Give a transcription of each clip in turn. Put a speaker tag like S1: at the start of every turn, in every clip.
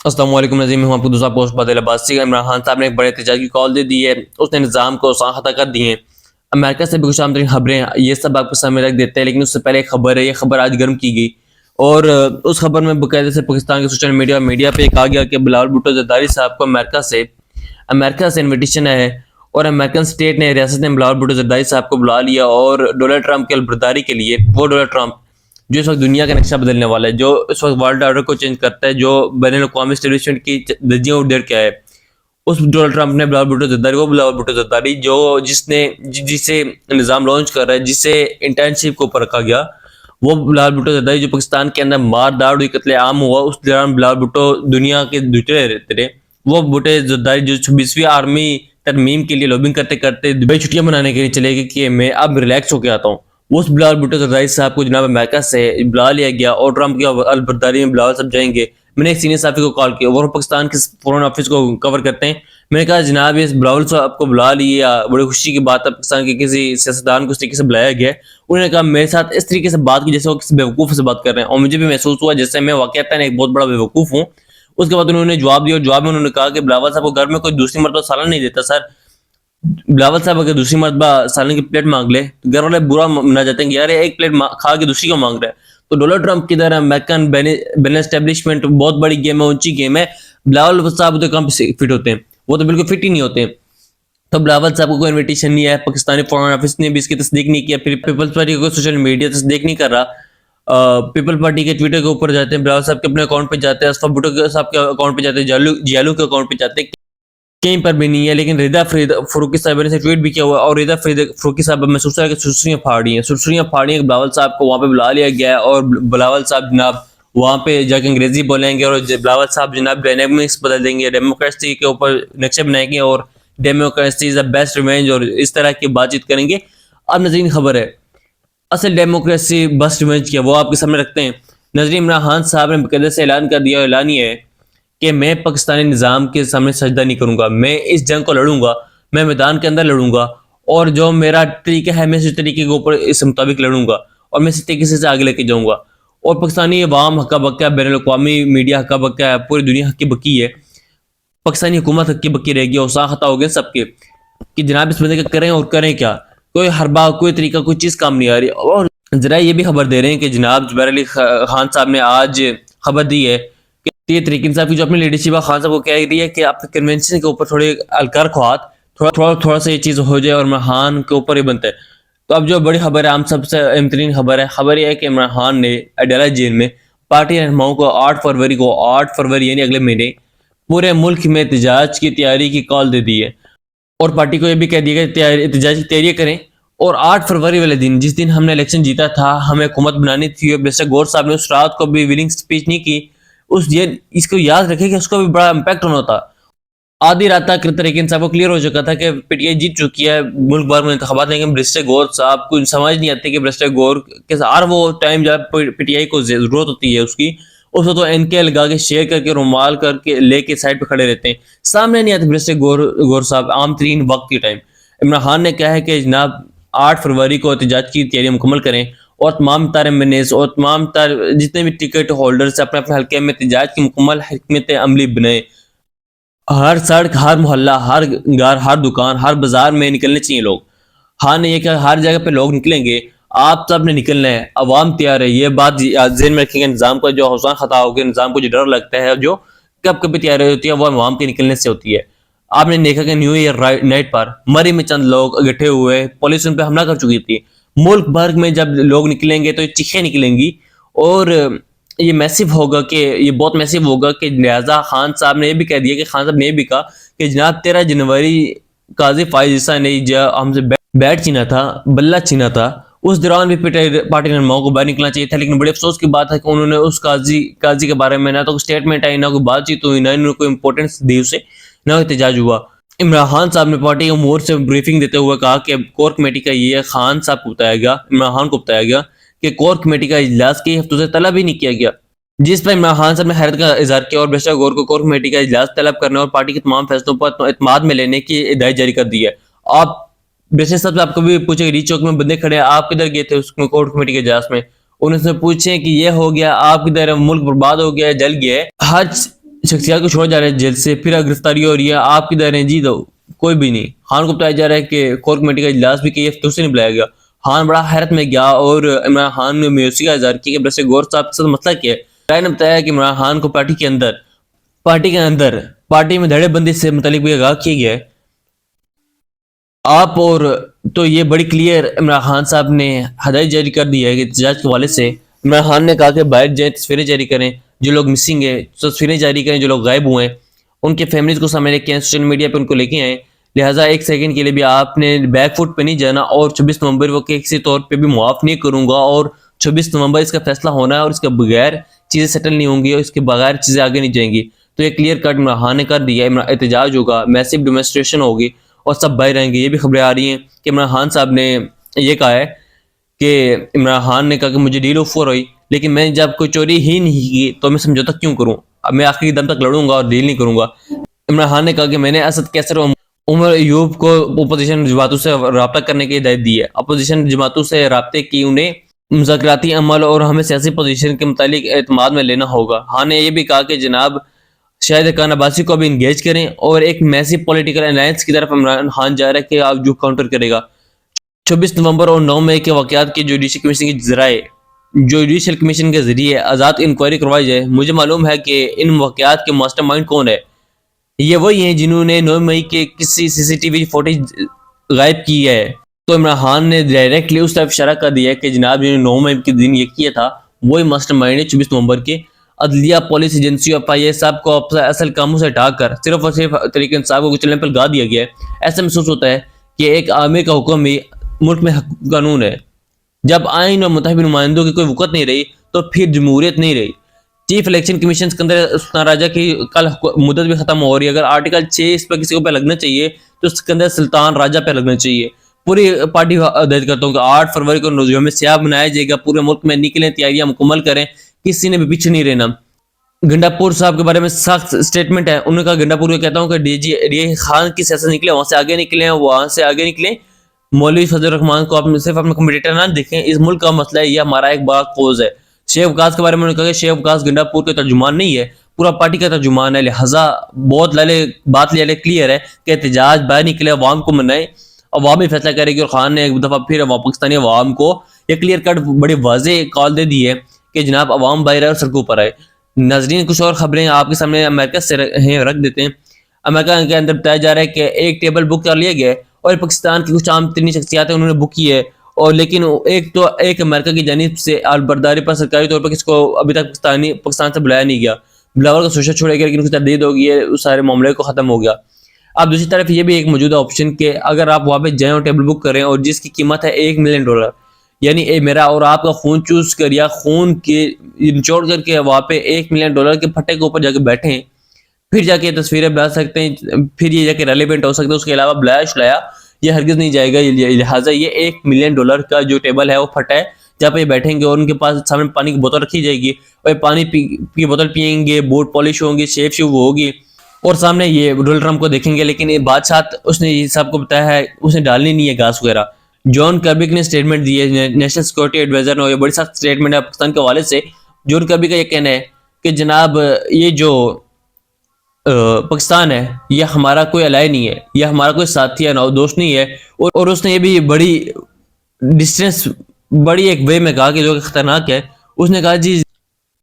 S1: अस्सलाम वालेकुम नज़ीम, हूँ आपको दूसरा पोस्ट बदल अब्बासी। इमरान खान साहब ने एक बड़े एहतजाज की कॉल दे दी है। उसने निज़ाम को साख्ता कर दिए हैं। अमेरिका से भी कुछ आमतरीन खबरें, ये सब आपको सामने रख देते हैं, लेकिन उससे पहले एक खबर है। ये खबर आज गर्म की गई और उस खबर में बाकायदे से पाकिस्तान के सोशल मीडिया पे कहा गया कि बिलावल भुट्टो जरदारी साहब को अमेरिका से इन्विटेशन है और अमेरिकन स्टेट ने, रियासत ने बिलावल भुट्टो जरदारी साहब को बुला लिया और डोनाल्ड ट्रंप के अलबरदारी के लिए, वो डोनाल्ड ट्रंप जो इस वक्त दुनिया का नक्शा बदलने वाला है, जो इस वक्त वर्ल्ड ऑर्डर को चेंज करता है, जो बैनुल-अक़वामी एस्टेब्लिशमेंट की धज्जियां उड़ेड़ के आया है, उस डोनाल्ड ट्रंप ने बिलावल भुट्टो जरदारी, वो बिलावल भुट्टो जरदारी जो जिसे निज़ाम लॉन्च कर रहा है, जिसे इंटर्नशिप को ऊपर रखा गया, वो बिलावल भुट्टो जरदारी जो पाकिस्तान के अंदर मार दाड़ हुई, कत्ले आम हुआ, उस दौरान बिलावल भुट्टो दुनिया के दूसरे रहते रहे। वो भुट्टो जरदारी जो 26वीं आर्मी तरमीम के लिए लॉबिंग करते करते दुबई छुट्टियां मनाने के लिए चले गए कि मैं अब रिलैक्स होकर आता हूँ। उस बिलावल भुट्टो जरदारी साहब को जनाब अमेरिका से बुला लिया गया और ट्रंप की अलबरदारी में बिलावल साहब जाएंगे। मैंने एक सीनियर साहब को कॉल किया, वो पाकिस्तान के फॉरेन ऑफिस को कवर करते हैं। मैंने कहा जनाब इस बिलावल साहब को बुला लिया, बड़ी खुशी की बात है, पाकिस्तान के किसी सियासतदान को इस तरीके से बुलाया गया है। उन्होंने कहा मेरे साथ इस तरीके से बात की जैसे वो किसी बेवकूफ़ से बात कर रहे हैं, और मुझे भी महसूस हुआ जैसे मैं वाकईतन एक बहुत बड़ा बेवकूफ़ हूँ। उसके बाद उन्होंने जवाब दिया और जवाब में उन्होंने कहा कि बिलावल साहब को घर में कोई दूसरी मरतबा सालन नहीं देता सर। बिलावल साहब अगर दूसरी मरतबा सालन की प्लेट मांग ले तो घर वाले बुरा मना जाते हैं कि यार एक प्लेट खा के दूसरी को मांग रहा है। तो डोनाल्ड ट्रंप की तरह अमेरिकन बैन एस्टेब्लिशमेंट बहुत बड़ी गेम है, ऊंची गेम है। बिलावल साहब तो कम फिट होते हैं, वो तो बिल्कुल फिट ही नहीं होते। तो बिलावल साहब को कोई इन्विटेशन नहीं है, पाकिस्तानी फॉरेन ऑफिस ने भी इसकी तस्दीक नहीं किया, फिर पीपल्स पार्टी को सोशल मीडिया तस्दीक नहीं कर रहा। पीपल पार्टी के ट्विटर के ऊपर जाते हैं, बिलावल साहब के अपने अकाउंट पे जाते हैं, असफा भुट्टो साहब के अकाउंट पे जाते हैं, जियालू के अकाउंट पे जाते हैं, कहीं पर भी नहीं है। लेकिन रिदा फरूकी साहब ने ट्वीट भी किया हुआ और रिदा फरूकी साहब महसूस है कि सुरसरियाँ फाड़ी हैं, बिलावल साहब को वहाँ पे बुला लिया गया है और बिलावल साहब जनाब वहाँ पे जाके अंग्रेजी बोलेंगे और बिलावल साहब जनाब डायनेमिक्स बदल देंगे, डेमोक्रेसी के ऊपर नक्शे बनाएंगे और democracy is the best revenge और इस तरह की बातचीत करेंगे। अब नजरीन खबर है, असल डेमोक्रेसी बेस्ट रिवेंज क्या वो आपके सामने रखते हैं। नजरीन इमरान खान साहब ने बकायदे से ऐलान कर दिया, ऐलान ये है कि मैं पाकिस्तानी निज़ाम के सामने सजदा नहीं करूंगा, मैं इस जंग को लड़ूंगा, मैं मैदान के अंदर लड़ूंगा और जो मेरा तरीका है मैं इस तरीके के ऊपर इस मुताबिक लड़ूंगा और मैं इस तरीके से आगे लेके जाऊंगा। और पाकिस्तानी अवाम हक्का बक्का है, बैनुल-अक़वामी मीडिया हक्का बक्का है, पूरी दुनिया हक्की बक्की है, पाकिस्तानी हुकूमत हक्की बक्की रहेगी और साख्ता हो गया सबके कि जनाब इस बंदे का करें और करें क्या, कोई हरबा कोई तरीका कोई चीज़ काम नहीं आ रही। और जरा ये भी खबर दे रहे हैं कि जनाब जुबैर अली खान साहब ने आज खबर दी है कि ये तरीके साहब की जो अपनी लीडरशिप खान साहब को कह रही है कि आप कन्वेंशन के ऊपर थोड़े अलकर ख्वात थोड़ा सा ये चीज़ हो जाए और इमरान खान के ऊपर ही बनता है। तो अब जो बड़ी खबर है, आम सबसे अहम खबर है, खबर यह है कि इमरान खान ने अडालत जेल में पार्टी रहनुमाओं को 8 फरवरी यानी अगले महीने पूरे मुल्क में एहतजाज की तैयारी की कॉल दे दी है और पार्टी को यह भी कह दिया कि एहतजाज की तैयारी करें। और 8 फरवरी वाले दिन, जिस दिन हमने इलेक्शन जीता था, हमें हुकूमत बनानी थी और मिस्टर गौर साहब ने उस रात को भी विलिंग स्पीच नहीं की, इसको याद रखें कि उसका भी बड़ा इम्पैक्ट होना था। आधी रात तक तरीके साहब को क्लियर हो चुका था कि पीटीआई जीत चुकी है मुल्क भर में इंतखाबात, लेकिन मिस्टर गौर साहब को समझ नहीं आती कि मिस्टर गौर के हर वो टाइम जब पीटीआई को जरूरत होती है उसकी, उसको तो एनके लगा के शेयर करके रुमाल करके लेके साइड पे खड़े रहते हैं, सामने नहीं आते मिस्टर गौर साहब आम तरीन वक्त के टाइम। इमरान खान ने कहा है कि जनाब 8 फरवरी को एहतजाज की तैयारी मुकम्मल करें और तमाम तार एमएनएस और तमाम तार जितने भी टिकट होल्डर्स अपने अपने हल्के में एहतजाज की मुकम्मल हिकमत अमली बनाए। हर सड़क, हर मोहल्ला, हर घर, हर दुकान, हर बाजार में निकलने चाहिए लोग। हाँ ने ये कहा हर जगह पे लोग निकलेंगे, आप सब ने निकलना है, अवाम तैयार है। ये बात ज़हन में रखेंगे, निज़ाम का जो हौसला खता हो गया, निज़ाम को जो डर लगता है, जो कब कभी तैयारी होती है वो अवाम के निकलने से होती है। आपने देखा कि न्यू ईयर नाइट पर मरी में चंद लोग इकट्ठे हुए, पुलिस उन पर हमला कर चुकी थी। मुल्क भर में जब लोग निकलेंगे तो ये चीखें निकलेंगी और ये मैसिव होगा कि ये बहुत मैसिव होगा कि लिहाजा खान साहब ने ये भी कह दिया कि खान साहब ने ये भी कहा कि जनाब 13 जनवरी काजी फाइज ईसा ने हमसे बैट छीना था, बल्ला छीना था, उस दौरान भी पार्टी रहनुमाओं को बाहर निकलना चाहिए था। लेकिन बड़े अफसोस की बात है कि उन्होंने उस काजी के बारे में ना तो स्टेटमेंट आई, ना कोई बातचीत हुई, ना इन्होंने कोई इंपॉर्टेंस दी उसे, ना एहतजाज हुआ। इमरान खान साहब ने पार्टी अमूर से ब्रीफिंग देते हुए कहा कि कोर कमेटी का ये खान साहब को बताया गया, इमरान खान को बताया गया कि कोर कमेटी का इजलास कई हफ्तों से तलब ही नहीं किया गया, जिस पर इमरान खान साहब ने हैरत का इजहार किया और मिस्टर गौर को कोर कमेटी का इजलास तलब करने और पार्टी के तमाम फैसलों पर एतमाद में लेने की हिदायत जारी कर दी है। आप बेशक साहब आपको भी पूछे, री चौक में बंदे खड़े हैं, आप किधर गए थे उसमें कोर कमेटी के इजलास में, उनसे पूछे कि ये हो गया, आप किधर, मुल्क बर्बाद हो गया, जल गया है। हर شخصیات کو چھوڑا جا رہا ہے جیل سے، پھر گرفتاری ہو رہی ہے. آپ کدھر ہیں جی؟ تو کوئی بھی نہیں. خان کو بتایا جا رہا ہے کہ کور کمیٹی کا اجلاس بھی کئی ہفتوں سے نہیں بلایا گیا. خان بڑا حیرت میں گیا اور عمران خان نے میوسی کا اظہار کیا کہ برسے غور صاحب کے ساتھ مسئلہ کیا ہے. رائے نے بتایا کہ عمران خان کو پارٹی میں دھڑے بندی سے متعلق بھی آگاہ کیا گیا ہے. آپ اور تو یہ بڑی کلیئر عمران خان صاحب نے ہدایت جاری کر دی ہے کہ احتجاج کے حوالے سے عمران خان نے کہا کہ باہر جائیں، تصویریں جاری کریں، جو لوگ مسنگ ہیں تصویریں جاری کریں، جو لوگ غائب ہوئے ہیں ان کے فیملیز کو سامنے لے کے آئیں، سوشل میڈیا پہ ان کو لے کے آئیں. لہٰذا ایک سیکنڈ کے لیے بھی آپ نے بیک فٹ پہ نہیں جانا. اور 26 نومبر کو کسی طور پہ بھی معاف نہیں کروں گا، اور 26 نومبر اس کا فیصلہ ہونا ہے، اور اس کے بغیر چیزیں سیٹل نہیں ہوں گی، اور اس کے بغیر چیزیں آگے نہیں جائیں گی. تو یہ کلیئر کٹ عمران خان نے کر دیا. احتجاج ہوگا، میسو ڈیمونسٹریشن ہوگی اور سب باہر رہیں گے. یہ بھی خبریں آ رہی ہیں کہ عمران خان صاحب نے یہ کہا ہے کہ عمران خان نے کہا کہ مجھے ڈیل آفر ہوئی، لیکن میں جب کوئی چوری ہی نہیں کی تو میں سمجھوتا کیوں کروں؟ اب میں آخری دم تک لڑوں گا اور ڈیل نہیں کروں گا. عمران خان نے کہا کہ میں نے اسد کیسر اور عمر ایوب کو اپوزیشن جماعتوں سے رابطہ کرنے کی ہدایت دی ہے. اپوزیشن جماعتوں سے رابطے کی انہیں مذاکراتی عمل اور ہمیں سیاسی پوزیشن کے متعلق اعتماد میں لینا ہوگا. خان نے یہ بھی کہا کہ جناب شاہد خان عباسی کو بھی انگیج کریں، اور ایک میسی پولیٹیکل الائنس کی طرف عمران خان جا رہا ہے کہ آپ جو کاؤنٹر کرے گا. 26 نومبر اور 9 مئی کے واقعات کی جوڈیشل کمیشن کے ذریعے آزاد انکوائری کروائی جائے. مجھے معلوم ہے کہ ان واقعات کے ماسٹر مائنڈ کون ہے. یہ وہی ہیں جنہوں نے 9 مئی کے کسی CCTV فوٹیج غائب کی ہے. تو عمران خان نے ڈائریکٹلی اس طرف اشارہ کر دیا ہے کہ جناب جنہوں نے 9 مئی کے دن یہ کیا تھا وہی ماسٹر مائنڈ ہے 24 نومبر کے. عدلیہ، پولیس ایجنسی اور FIA سب کو اصل کاموں سے ہٹا کر صرف اور صرف تحریک انصاف کو چلنے پر لگا دیا گیا ہے. ایسا محسوس ہوتا ہے کہ ایک عامر کا حکم بھی ملک میں قانون ہے. جب آئین اور متحد نمائندوں کی کوئی وقت نہیں رہی تو پھر جمہوریت نہیں رہی. چیف الیکشن کمیشن سکندر سلطان راجہ کی کل مدت بھی ختم ہو رہی ہے. اگر آرٹیکل 6 اس پہ کسی کو پہ لگنا چاہیے تو سکندر سلطان راجہ پہ لگنا چاہیے. پوری پارٹی ہدایت کرتا ہوں کہ 8 فروری کو یوم سیاہ منایا جائے گا. پورے ملک میں نکلیں، تیاریاں مکمل کریں، کسی نے بھی پیچھے نہیں رہنا. گنڈا پور صاحب کے بارے میں سخت سٹیٹمنٹ ہے. انہوں نے کہا گنڈا پور کو کہتا ہوں کہ ڈی خان کی سیاست نکلے، وہاں سے آگے نکلیں. مولوی فضل الرحمان کو صرف اپنے کمپیٹیٹر نہ دیکھیں. اس ملک کا مسئلہ ہے، یہ ہمارا ایک بڑا کوز ہے. شیخ وقاص کے بارے میں انہوں نے کہا کہ شیخ وقاص گنڈا پور کے ترجمان نہیں ہے، پورا پارٹی کا ترجمان ہے. لہٰذا بہت بات کلیئر ہے کہ احتجاج باہر نکلے، عوام کو منائے، عوام ہی فیصلہ کرے گی. اور خان نے ایک دفعہ پھر پاکستانی عوام کو یہ کلیئر کٹ بڑی واضح کال دے دی ہے کہ جناب عوام باہر آئے اور سڑکوں پر آئے. ناظرین، کچھ اور خبریں آپ کے سامنے امریکہ سے رکھ دیتے ہیں. امریکہ کے اندر بتایا جا رہا ہے کہ ایک ٹیبل بک کر لیا گیا ہے اور پاکستان کی کچھ عام ترین شخصیات ہیں انہوں نے بک کی ہے. اور لیکن ایک امریکہ کی جانب سے برداری پر سرکاری طور پر کس کو ابھی تک پاکستان سے بلایا نہیں گیا. بلاور کا سوچا چھوڑے گیا لیکن اس کی تردید ہو گئی ہے، اس سارے معاملے کو ختم ہو گیا. اب دوسری طرف یہ بھی ایک موجودہ آپشن کہ اگر آپ وہاں پہ جائیں اور ٹیبل بک کریں اور جس کی قیمت ہے $1 ملین، یعنی میرا اور آپ کا خون چوس کر یا خون کے نچوڑ کر کے وہاں پہ $1 ملین کے پھٹے کے اوپر جا کے بیٹھیں، پھر جا کے تصویریں بنا سکتے ہیں، پھر یہ جا کے ریلیونٹ ہو سکتے ہیں. اس کے علاوہ بلایا شلایا یہ ہرگز نہیں جائے گا. لہٰذا یہ $1 ملین کا جو ٹیبل ہے وہ پھٹا ہے جہاں پہ یہ بیٹھیں گے اور ان کے پاس سامنے پانی کی بوتل رکھی جائے گی اور پانی کی بوتل پئیں گے، بوٹ پالش ہوں گی، شیو ہوگی اور سامنے یہ ڈونلڈ ٹرمپ کو دیکھیں گے. لیکن یہ بادشاہ اس نے یہ سب کو بتایا ہے اس نے ڈالنی نہیں ہے گھاس وغیرہ. جان کربی نے سٹیٹمنٹ دی ہے، نیشنل سیکورٹی ایڈوائزر نے، یہ بڑی سخت سٹیٹمنٹ ہے پاکستان کے حوالے سے. جان کربی کا یہ کہنا ہے کہ جناب یہ جو پاکستان ہے یہ ہمارا کوئی الائی نہیں ہے، یہ ہمارا کوئی ساتھی ہے، دوست نہیں ہے. اور اس نے یہ بھی بڑی ڈسٹینس بڑی ایک وے میں کہا کہ جو خطرناک ہے. اس نے کہا جی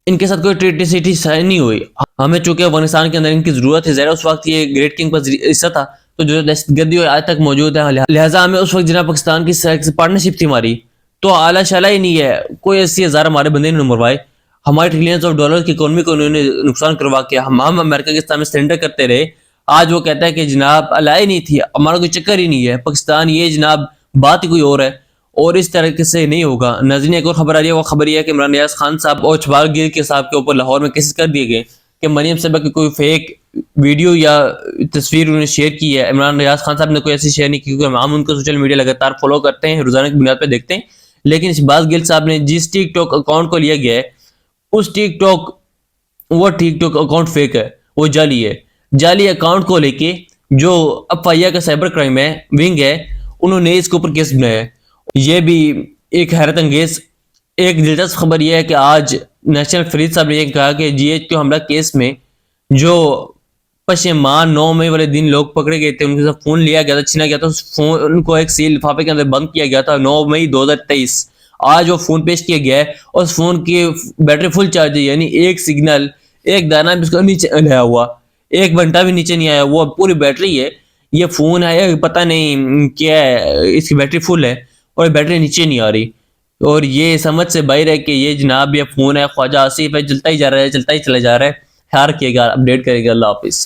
S1: ان کے ساتھ کوئی ٹریٹی سائن نہیں ہوئی، ہمیں چونکہ افغانستان کے اندر ان کی ضرورت ہے. ظاہر اس وقت یہ گریٹ کنگ پر حصہ تھا تو جو دہشت گردی آج تک موجود ہے، لہٰذا ہمیں اس وقت جناب پاکستان کی پارٹنرشپ تھی ہماری، تو اعلیٰ شالا ہی نہیں ہے. کوئی 80,000 ہمارے بندے نے مروائے، ہمارے $ٹریلینز کی اکانومی کو انہوں نے نقصان کروا کے ہم امریکہ کے سامنے سرنڈر کرتے رہے. آج وہ کہتا ہے کہ جناب الائی نہیں تھی، ہمارا کوئی چکر ہی نہیں ہے پاکستان، یہ جناب بات ہی کوئی اور ہے اور اس طرح سے نہیں ہوگا. ناظرین، ایک اور خبر آ رہی ہے، وہ خبر یہ ہے کہ عمران نیاز خان صاحب اور چھپار گیر کے صاحب کے اوپر لاہور میں کیسز کر دیے گئے کہ مریم صاحبہ کی کوئی فیک ویڈیو یا تصویر انہوں نے شیئر کی ہے. عمران نیاز خان صاحب نے کوئی ایسی شیئر نہیں کی کیونکہ ہم ان کو سوشل میڈیا لگاتار فالو کرتے ہیں، روزانہ کی بنیاد پہ دیکھتے ہیں. لیکن شہباز گل صاحب نے جس ٹک ٹاک اکاؤنٹ کو لیا گیا ہے اس ٹک ٹاک اکاؤنٹ فیک ہے، وہ جعلی ہے. جعلی اکاؤنٹ کو لے کے جو اب FIA کا سائبر کرائم ہے ونگ ہے انہوں نے اس کے اوپر کیس بنایا ہے. یہ بھی ایک حیرت انگیز ایک دلچسپ خبر یہ ہے کہ آج نیشنل فرید صاحب نے یہ کہا کہ GH حملہ کیس میں جو پشیمان 9 مئی والے دن لوگ پکڑے گئے تھے، ان کے ساتھ فون لیا گیا تھا، چھینا گیا تھا، اس فون کو ایک سیل لفافے کے اندر بند کیا گیا تھا 9 مئی 2023۔ آج وہ فون پیش کیا گیا ہے اور اس فون کی بیٹری فل چارج ہے، یعنی ایک سگنل ایک دانہ بھی اس کا نیچے نہیں آیا ہوا، 1 گھنٹہ بھی نیچے نہیں آیا، وہ پوری بیٹری ہے۔ یہ فون ہے پتہ نہیں کیا ہے، اس کی بیٹری فل ہے اور بیٹری نیچے نہیں آ رہی، اور یہ سمجھ سے باہر ہے کہ یہ جناب یہ فون ہے خواجہ آصف ہے، جلتا ہی جا رہا ہے، چلتا ہی چلا جا رہا ہے۔ خیال رکھیے گا، اپڈیٹ کرے گا۔ اللہ حافظ۔